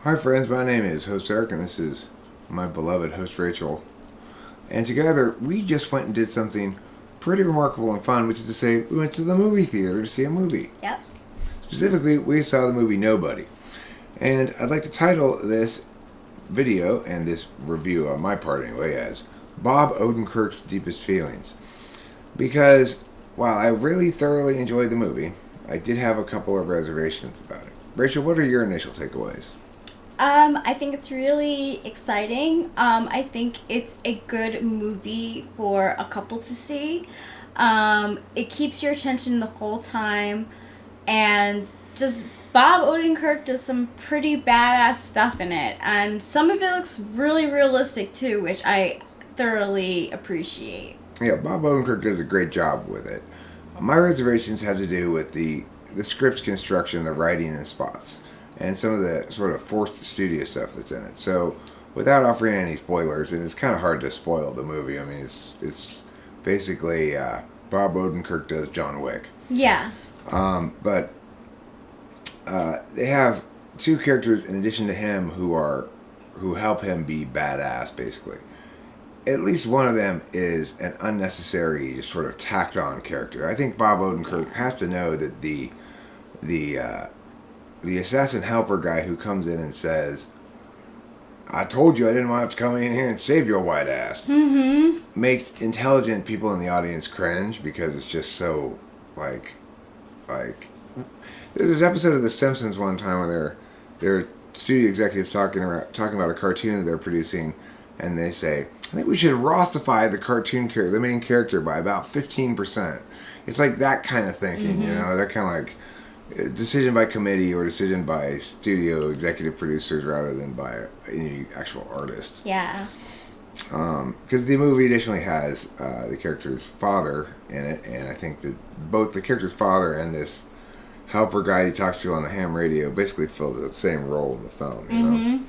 Hi friends, my name is host Eric and this is my beloved host Rachel. And together we just went and did something pretty remarkable and fun, which is to say we went to the movie theater to see a movie. Yep. Specifically, we saw the movie Nobody. And I'd like to title this video and this review on my part anyway as Bob Odenkirk's Deepest Feelings. Because while I really thoroughly enjoyed the movie, I did have a couple of reservations about it. Rachel, what are your initial takeaways? I think it's really exciting. I think it's a good movie for a couple to see. It keeps your attention the whole time, and just Bob Odenkirk does some pretty badass stuff in it, and some of it looks really realistic too, which I thoroughly appreciate. Yeah, Bob Odenkirk does a great job with it. My reservations have to do with the script's construction, the writing and spots, and some of the sort of forced studio stuff that's in it. So, without offering any spoilers, and it's kind of hard to spoil the movie. I mean, it's basically Bob Odenkirk does John Wick. Yeah. But they have two characters in addition to him who help him be badass, basically. At least one of them is an unnecessary, just sort of tacked on character. I think Bob Odenkirk has to know that the assassin helper guy who comes in and says, "I told you I didn't want to come in here and save your white ass," makes intelligent people in the audience cringe because it's just so like there's this episode of The Simpsons one time where they're studio executives talking about a cartoon that they're producing, and they say, "I think we should Rossify the cartoon character, the main character, by about 15%." It's like that kind of thinking, you know, that kind of like decision by committee or decision by studio executive producers rather than by any actual artist. Yeah. Because the movie additionally has the character's father in it, and I think that both the character's father and this helper guy he talks to on the ham radio basically fill the same role in the film, you know?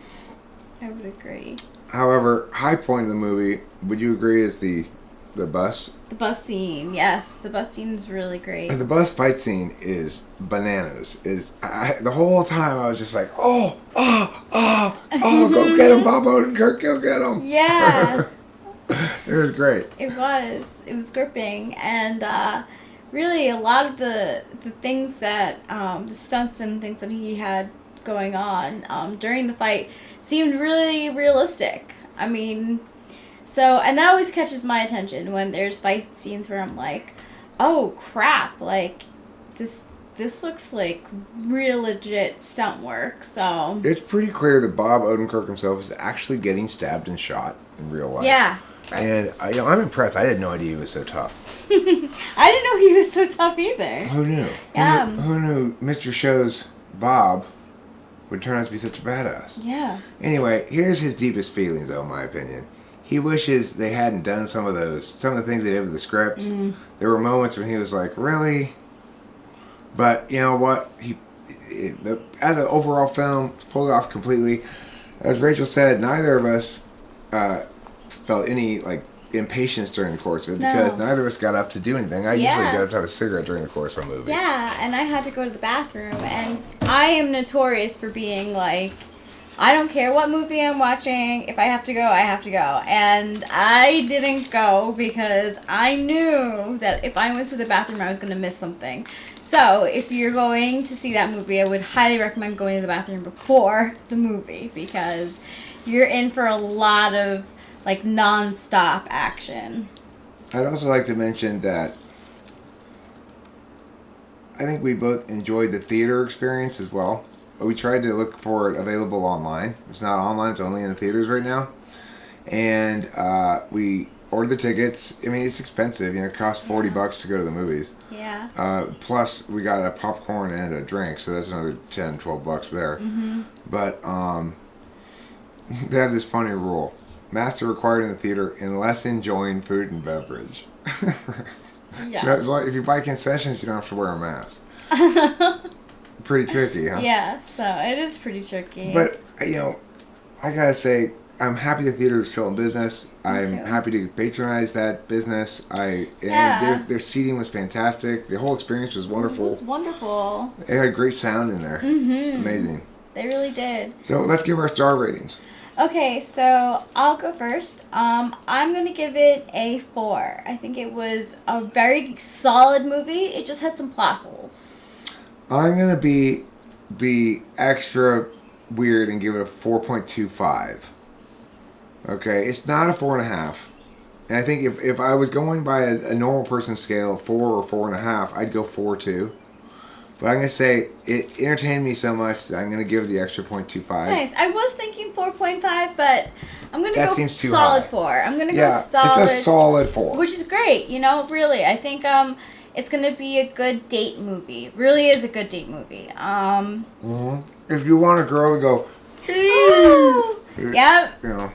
I would agree. However, high point of the movie, would you agree, is the bus? The bus scene, yes. The bus scene is really great. The bus fight scene is bananas. The whole time I was just like, oh, go get him, Bob Odenkirk, go get him. Yeah. It was great. It was gripping, and really a lot of the things that the stunts and things that he had going on during the fight seemed really realistic. I mean, and that always catches my attention when there's fight scenes where I'm like, oh crap, like this looks like real legit stunt work. So it's pretty clear that Bob Odenkirk himself is actually getting stabbed and shot in real life. Yeah. Right. And I'm impressed. I had no idea he was so tough. I didn't know he was so tough either. Who knew? Yeah. Who knew Mr. Show's Bob would turn out to be such a badass? Yeah. Anyway, here's his deepest feelings, though, in my opinion. He wishes they hadn't done some of the things they did with the script. There were moments when he was like, really? But you know what? As an overall film, pulled it off completely. As Rachel said, neither of us felt any impatience during the course of it because neither of us got up to do anything. I usually get up to have a cigarette during the course of a movie. Yeah, and I had to go to the bathroom, and I am notorious for being like, I don't care what movie I'm watching. If I have to go, I have to go. And I didn't go because I knew that if I went to the bathroom, I was going to miss something. So, if you're going to see that movie, I would highly recommend going to the bathroom before the movie because you're in for a lot of non-stop action. I'd also like to mention that I think we both enjoyed the theater experience as well. We tried to look for it available online. It's not online, it's only in the theaters right now. And we ordered the tickets. I mean, it's expensive. You know, it costs $40 to go to the movies. Yeah. Plus, we got a popcorn and a drink, so that's another $10, $12 there. But they have this funny rule. Masks are required in the theater unless enjoying food and beverage. Yeah. So if you buy concessions, you don't have to wear a mask. Pretty tricky, huh? Yeah, so it is pretty tricky. But, I gotta say, I'm happy the theater is still in business. I'm happy to patronize that business. Their seating was fantastic. The whole experience was wonderful. It was wonderful. They had great sound in there. Amazing. They really did. So let's give our star ratings. Okay, so I'll go first. I'm going to give it a 4. I think it was a very solid movie. It just had some plot holes. I'm going to be extra weird and give it a 4.25. Okay, it's not a 4.5. And I think if I was going by a normal person's scale, 4 or 4.5, I'd go 4.2. But I'm going to say it entertained me so much that I'm going to give it the extra 0.25. Nice. I was thinking 4.5, but I'm going to go seems too solid high. 4. I'm going to go solid. It's a solid 4. Which is great, really. I think it's going to be a good date movie. It really is a good date movie. If you want a girl to go, ooh, yep.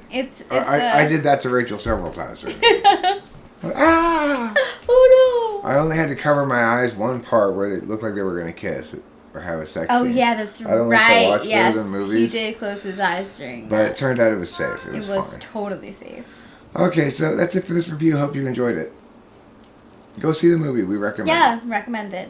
It's I did that to Rachel several times. Right? Ah! Oh no! I only had to cover my eyes one part where they looked like they were going to kiss or have a sex Oh scene. yeah, that's right. I don't like to watch those in movies. He did close his eyes during But that. it turned out it was safe. It was fine. Totally safe. Okay, so that's it for this review. Hope you enjoyed it. Go see the movie. We recommend it. Yeah, recommend it.